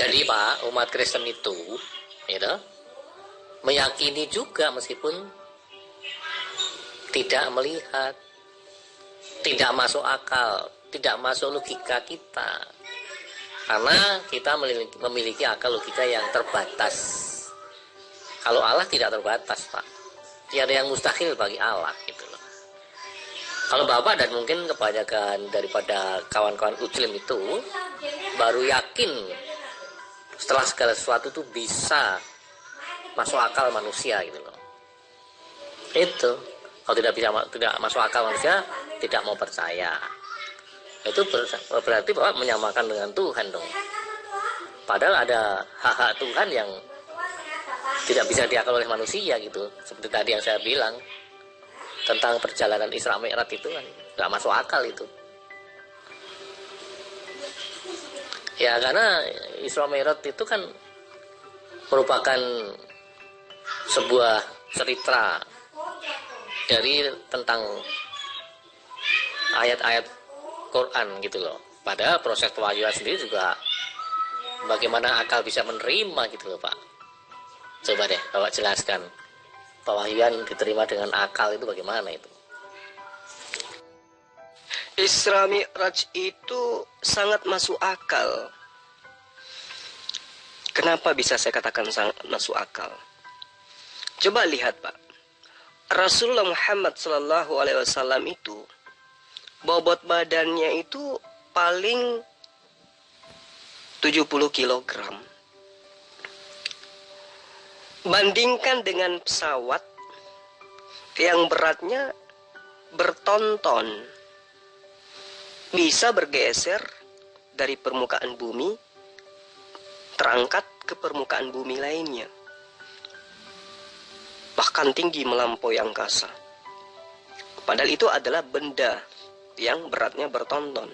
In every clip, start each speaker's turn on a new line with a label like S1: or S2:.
S1: Jadi Pak, umat Kristen itu gitu, meyakini juga meskipun tidak melihat, tidak masuk akal, tidak masuk logika kita. Karena kita memiliki akal logika yang terbatas. Kalau Allah tidak terbatas, Pak. Tiada yang mustahil bagi Allah gitu loh. Kalau Bapak dan mungkin kebanyakan daripada kawan-kawan Muslim itu baru yakin setelah segala sesuatu itu bisa masuk akal manusia gitu loh. Itu kalau tidak masuk akal manusia, tidak mau percaya. Itu berarti Bapak menyamakan dengan Tuhan dong. Padahal ada hak-hak Tuhan yang tidak bisa diakal oleh manusia gitu. Seperti tadi yang saya bilang tentang perjalanan Isra Mi'raj itu kan nggak masuk akal itu. Ya karena Isra Mi'raj itu kan merupakan sebuah cerita dari tentang ayat-ayat Quran gitu loh. Padahal proses pewahyuan sendiri juga bagaimana akal bisa menerima gitu loh Pak. Coba deh Bapak jelaskan. Pewahyuan diterima dengan akal itu bagaimana itu?
S2: Isra Mi'raj itu sangat masuk akal. Kenapa bisa saya katakan sangat masuk akal? Coba lihat Pak. Rasulullah Muhammad SAW itu bobot badannya itu paling 70 kilogram. Bandingkan dengan pesawat yang beratnya bertonton, bisa bergeser dari permukaan bumi, terangkat ke permukaan bumi lainnya, bahkan tinggi melampaui angkasa. Padahal itu adalah benda yang beratnya bertonton.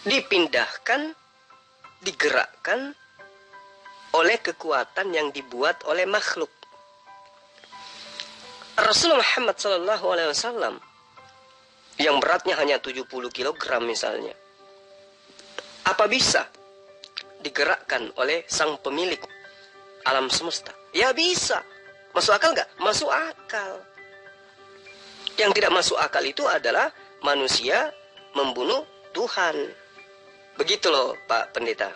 S2: Dipindahkan, digerakkan oleh kekuatan yang dibuat oleh makhluk. Rasulullah Muhammad SAW yang beratnya hanya 70 kg misalnya, apa bisa digerakkan oleh sang pemilik alam semesta? Ya bisa. Masuk akal nggak? Masuk akal. Yang tidak masuk akal itu adalah manusia membunuh Tuhan. Begitu loh Pak Pendeta.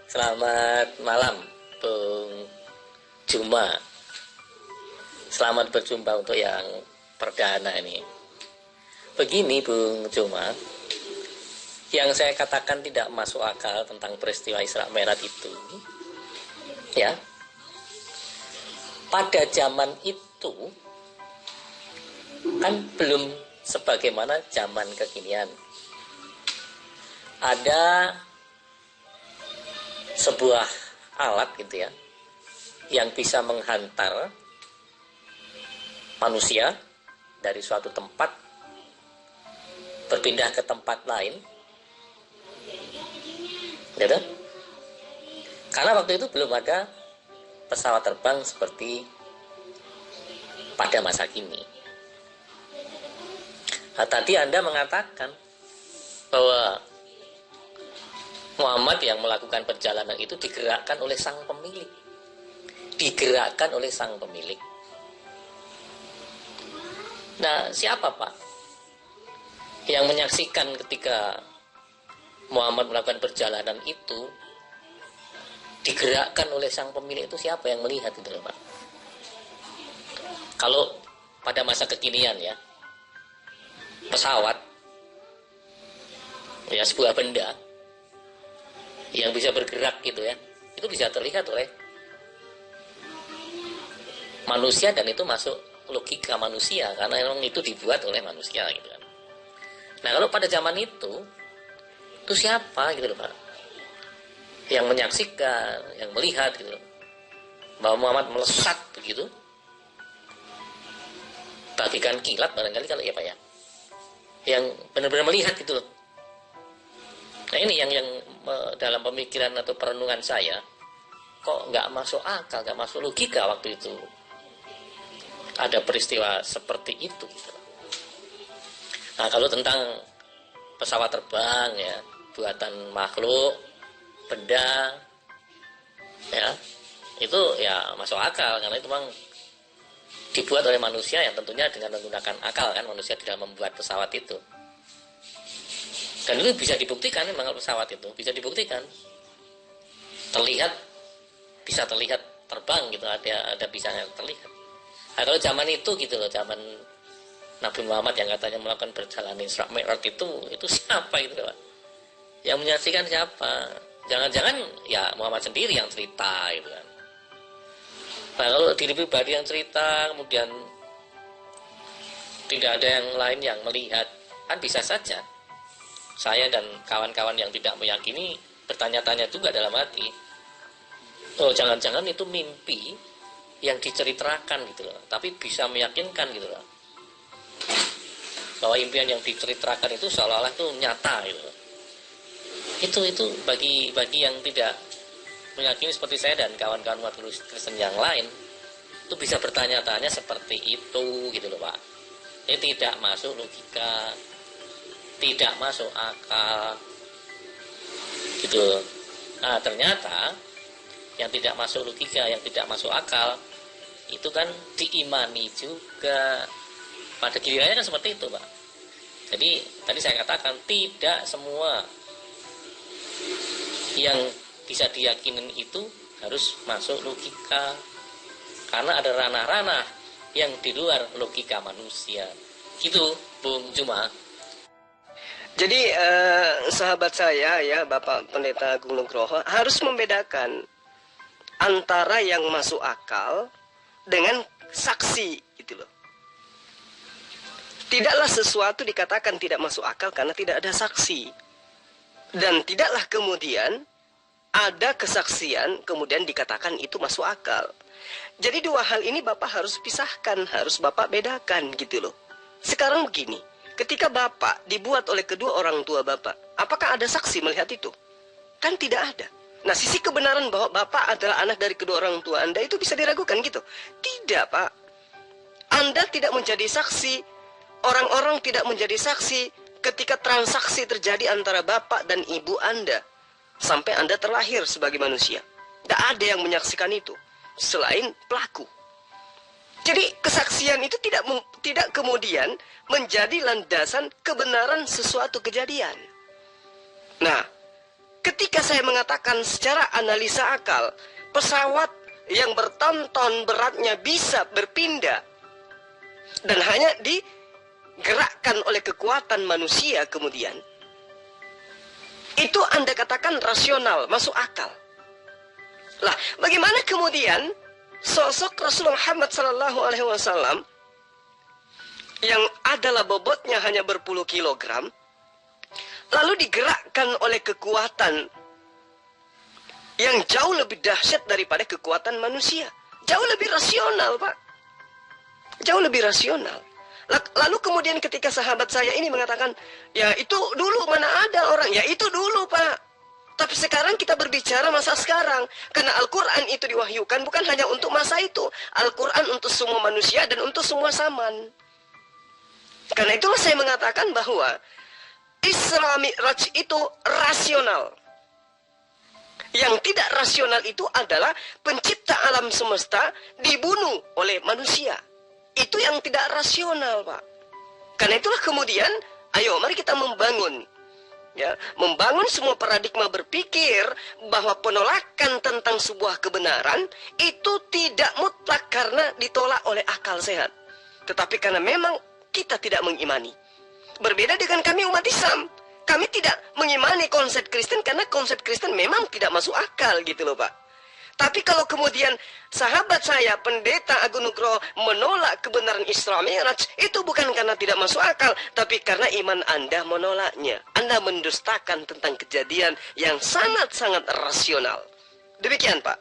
S1: Selamat malam Bung Juma. Selamat berjumpa untuk yang perdana ini. Begini Bung Juma, yang saya katakan tidak masuk akal tentang peristiwa Isra Mi'raj itu, ya, pada zaman itu kan belum sebagaimana zaman kekinian. Ada sebuah alat gitu ya yang bisa menghantar manusia dari suatu tempat berpindah ke tempat lain, gitu. Karena waktu itu belum ada pesawat terbang seperti pada masa kini. Nah, tadi Anda mengatakan bahwa Muhammad yang melakukan perjalanan itu digerakkan oleh sang pemilik. Digerakkan oleh sang pemilik. Nah, siapa Pak yang menyaksikan ketika Muhammad melakukan perjalanan itu digerakkan oleh sang pemilik? Itu siapa yang melihat itu Pak? Kalau pada masa kekinian ya, pesawat ya, sebuah benda yang bisa bergerak gitu ya, itu bisa terlihat oleh manusia dan itu masuk logika manusia karena memang itu dibuat oleh manusia gitu kan. Nah kalau pada zaman itu siapa gitu loh Pak yang menyaksikan, yang melihat gitu loh, bahwa Muhammad melesat begitu bagikan kilat barangkali kalau ya Pak ya, yang benar-benar melihat gitu loh. Nah ini yang dalam pemikiran atau perenungan saya kok nggak masuk akal, nggak masuk logika waktu itu ada peristiwa seperti itu gitu. Nah kalau tentang pesawat terbang ya, buatan makhluk, benda ya, itu ya masuk akal karena itu memang dibuat oleh manusia yang tentunya dengan menggunakan akal kan, manusia tidak membuat pesawat itu. Dan itu bisa dibuktikan memang pesawat itu bisa dibuktikan bisa terlihat terbang gitu, ada bisa terlihat. Nah, kalau zaman itu gitu loh, zaman Nabi Muhammad yang katanya melakukan perjalanan Isra Mi'raj itu siapa itu Pak? Yang menyaksikan siapa? Jangan-jangan ya Muhammad sendiri yang cerita gitu kan. Nah, kalau diri pribadi yang cerita kemudian tidak ada yang lain yang melihat, kan bisa saja saya dan kawan-kawan yang tidak meyakini bertanya-tanya juga dalam hati, oh jangan-jangan itu mimpi yang diceritakan gitu loh, tapi bisa meyakinkan gitu loh, bahwa impian yang diceritakan itu seolah-olah itu nyata gitu loh. Itu bagi yang tidak meyakini seperti saya dan kawan-kawan umat Kristen yang lain, itu bisa bertanya-tanya seperti itu gitu loh Pak. Ini tidak masuk logika, tidak masuk akal gitu. Nah ternyata yang tidak masuk logika, yang tidak masuk akal itu kan diimani juga. Pada gilirannya kan seperti itu Pak. Jadi tadi saya katakan tidak semua yang bisa diyakinin itu harus masuk logika, karena ada ranah-ranah yang di luar logika manusia gitu Bung Juma.
S2: Jadi sahabat saya ya, Bapak Pendeta Agung Nugroho harus membedakan antara yang masuk akal dengan saksi gitu loh. Tidaklah sesuatu dikatakan tidak masuk akal karena tidak ada saksi. Dan tidaklah kemudian ada kesaksian kemudian dikatakan itu masuk akal. Jadi dua hal ini Bapak harus pisahkan, harus Bapak bedakan gitu loh. Sekarang begini, ketika Bapak dibuat oleh kedua orang tua Bapak, apakah ada saksi melihat itu? Kan tidak ada. Nah, sisi kebenaran bahwa Bapak adalah anak dari kedua orang tua Anda itu bisa diragukan gitu? Tidak, Pak. Anda tidak menjadi saksi, orang-orang tidak menjadi saksi ketika transaksi terjadi antara Bapak dan Ibu Anda sampai Anda terlahir sebagai manusia. Tidak ada yang menyaksikan itu selain pelaku. Jadi kesaksian itu tidak kemudian menjadi landasan kebenaran sesuatu kejadian. Nah, ketika saya mengatakan secara analisa akal, pesawat yang bertonton beratnya bisa berpindah dan hanya digerakkan oleh kekuatan manusia kemudian, itu Anda katakan rasional, masuk akal. Lah, bagaimana kemudian sosok Rasulullah Muhammad SAW yang adalah bobotnya hanya berpuluh kilogram, lalu digerakkan oleh kekuatan yang jauh lebih dahsyat daripada kekuatan manusia, jauh lebih rasional, Pak, jauh lebih rasional. Lalu kemudian ketika sahabat saya ini mengatakan, ya itu dulu mana ada orang, ya itu dulu Pak. Tapi sekarang kita berbicara masa sekarang. Karena Al-Quran itu diwahyukan bukan hanya untuk masa itu. Al-Quran untuk semua manusia dan untuk semua zaman. Karena itulah saya mengatakan bahwa Isra Mi'raj itu rasional. Yang tidak rasional itu adalah pencipta alam semesta dibunuh oleh manusia. Itu yang tidak rasional, Pak. Karena itulah kemudian, ayo mari kita membangun. Ya, membangun semua paradigma berpikir bahwa penolakan tentang sebuah kebenaran itu tidak mutlak karena ditolak oleh akal sehat. Tetapi karena memang kita tidak mengimani. Berbeda dengan kami umat Islam. Kami tidak mengimani konsep Kristen karena konsep Kristen memang tidak masuk akal gitu loh Pak. Tapi kalau kemudian sahabat saya, Pendeta Agung Nugroho, menolak kebenaran Isra Mi'raj, itu bukan karena tidak masuk akal, tapi karena iman Anda menolaknya. Anda mendustakan tentang kejadian yang sangat-sangat rasional. Demikian, Pak.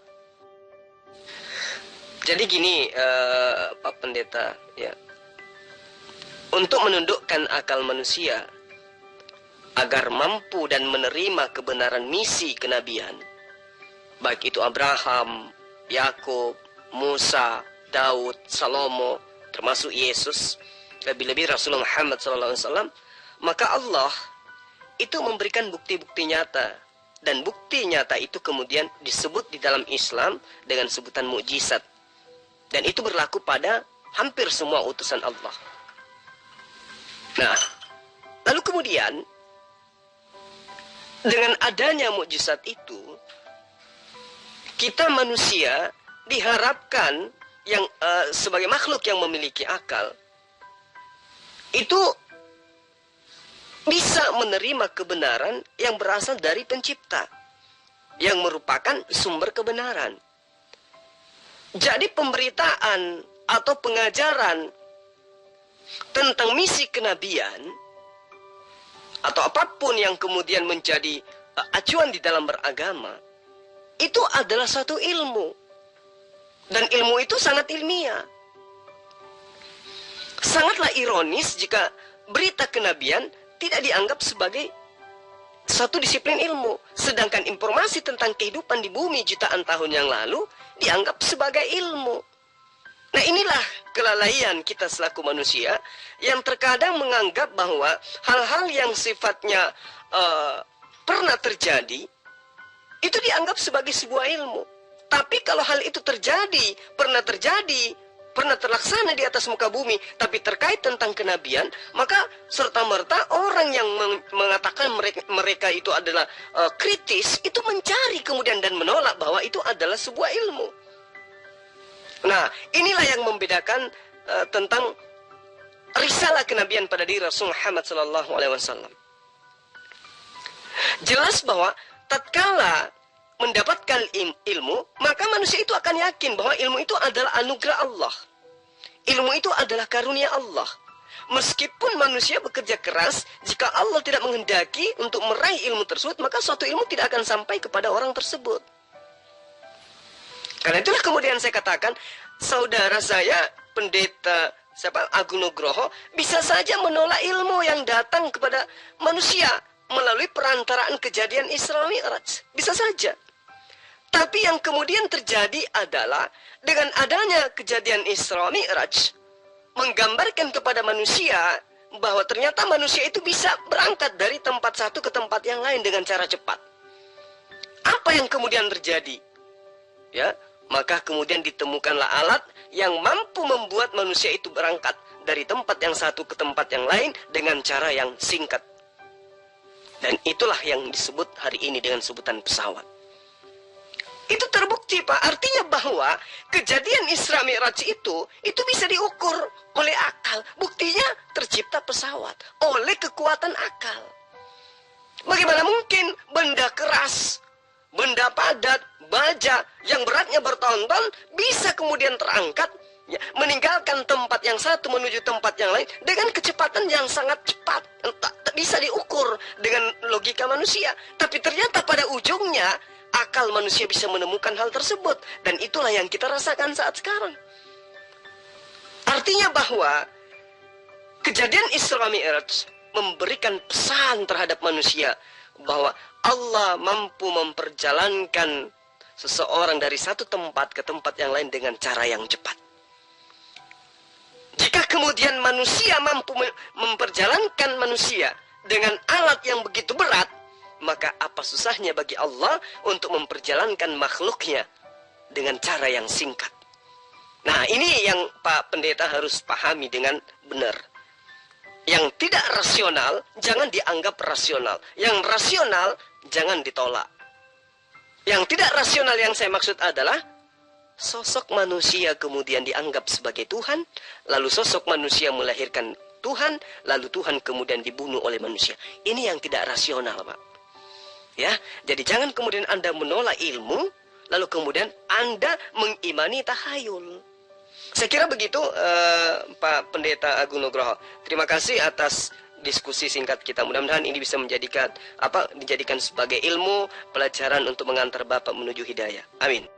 S2: Jadi gini, Pak Pendeta, ya, untuk menundukkan akal manusia agar mampu dan menerima kebenaran misi kenabian, baik itu Abraham, Yakub, Musa, Daud, Salomo, termasuk Yesus, lebih-lebih Rasulullah Muhammad SAW, maka Allah itu memberikan bukti-bukti nyata. Dan bukti nyata itu kemudian disebut di dalam Islam dengan sebutan mukjizat. Dan itu berlaku pada hampir semua utusan Allah. Nah, lalu kemudian dengan adanya mukjizat itu, kita manusia diharapkan yang sebagai makhluk yang memiliki akal itu bisa menerima kebenaran yang berasal dari pencipta, yang merupakan sumber kebenaran. Jadi pemberitaan atau pengajaran tentang misi kenabian atau apapun yang kemudian menjadi acuan di dalam beragama, itu adalah suatu ilmu. Dan ilmu itu sangat ilmiah. Sangatlah ironis jika berita kenabian tidak dianggap sebagai satu disiplin ilmu. Sedangkan informasi tentang kehidupan di bumi jutaan tahun yang lalu dianggap sebagai ilmu. Nah, inilah kelalaian kita selaku manusia yang terkadang menganggap bahwa hal-hal yang sifatnya pernah terjadi itu dianggap sebagai sebuah ilmu. Tapi kalau hal itu terjadi, pernah terlaksana di atas muka bumi, tapi terkait tentang kenabian, maka serta-merta orang yang mengatakan mereka itu adalah kritis, itu mencari kemudian dan menolak bahwa itu adalah sebuah ilmu. Nah, inilah yang membedakan tentang risalah kenabian pada diri Rasul Muhammad SAW. Jelas bahwa tatkala mendapatkan ilmu, maka manusia itu akan yakin bahwa ilmu itu adalah anugerah Allah. Ilmu itu adalah karunia Allah. Meskipun manusia bekerja keras, jika Allah tidak menghendaki untuk meraih ilmu tersebut, maka suatu ilmu tidak akan sampai kepada orang tersebut. Karena itulah kemudian saya katakan, saudara saya, pendeta Agung Nugroho, bisa saja menolak ilmu yang datang kepada manusia melalui perantaraan kejadian Isra Mi'raj. Bisa saja. Tapi yang kemudian terjadi adalah dengan adanya kejadian Isra Mi'raj menggambarkan kepada manusia bahwa ternyata manusia itu bisa berangkat dari tempat satu ke tempat yang lain dengan cara cepat. Apa yang kemudian terjadi? Ya, maka kemudian ditemukanlah alat yang mampu membuat manusia itu berangkat dari tempat yang satu ke tempat yang lain dengan cara yang singkat. Dan itulah yang disebut hari ini dengan sebutan pesawat. Itu terbukti, Pak. Artinya bahwa kejadian Isra Mi'raj itu bisa diukur oleh akal. Buktinya tercipta pesawat oleh kekuatan akal. Bagaimana mungkin benda keras, benda padat, baja yang beratnya bertonton bisa kemudian terangkat, ya, meninggalkan tempat yang satu menuju tempat yang lain dengan kecepatan yang sangat cepat, tak bisa diukur dengan logika manusia. Tapi ternyata pada ujungnya akal manusia bisa menemukan hal tersebut, dan itulah yang kita rasakan saat sekarang. Artinya bahwa kejadian Isra Mi'raj memberikan pesan terhadap manusia bahwa Allah mampu memperjalankan seseorang dari satu tempat ke tempat yang lain dengan cara yang cepat. Jika kemudian manusia mampu memperjalankan manusia dengan alat yang begitu berat, maka apa susahnya bagi Allah untuk memperjalankan makhluknya dengan cara yang singkat. Nah, ini yang Pak Pendeta harus pahami dengan benar. Yang tidak rasional jangan dianggap rasional. Yang rasional jangan ditolak. Yang tidak rasional yang saya maksud adalah sosok manusia kemudian dianggap sebagai Tuhan, lalu sosok manusia melahirkan Tuhan, lalu Tuhan kemudian dibunuh oleh manusia. Ini yang tidak rasional, Pak. Ya, jadi jangan kemudian Anda menolak ilmu, lalu kemudian Anda mengimani tahayul. Saya kira begitu, Pak Pendeta Agung Nugroho. Terima kasih atas diskusi singkat kita. Mudah-mudahan ini bisa dijadikan sebagai ilmu pelajaran untuk mengantar Bapak menuju hidayah. Amin.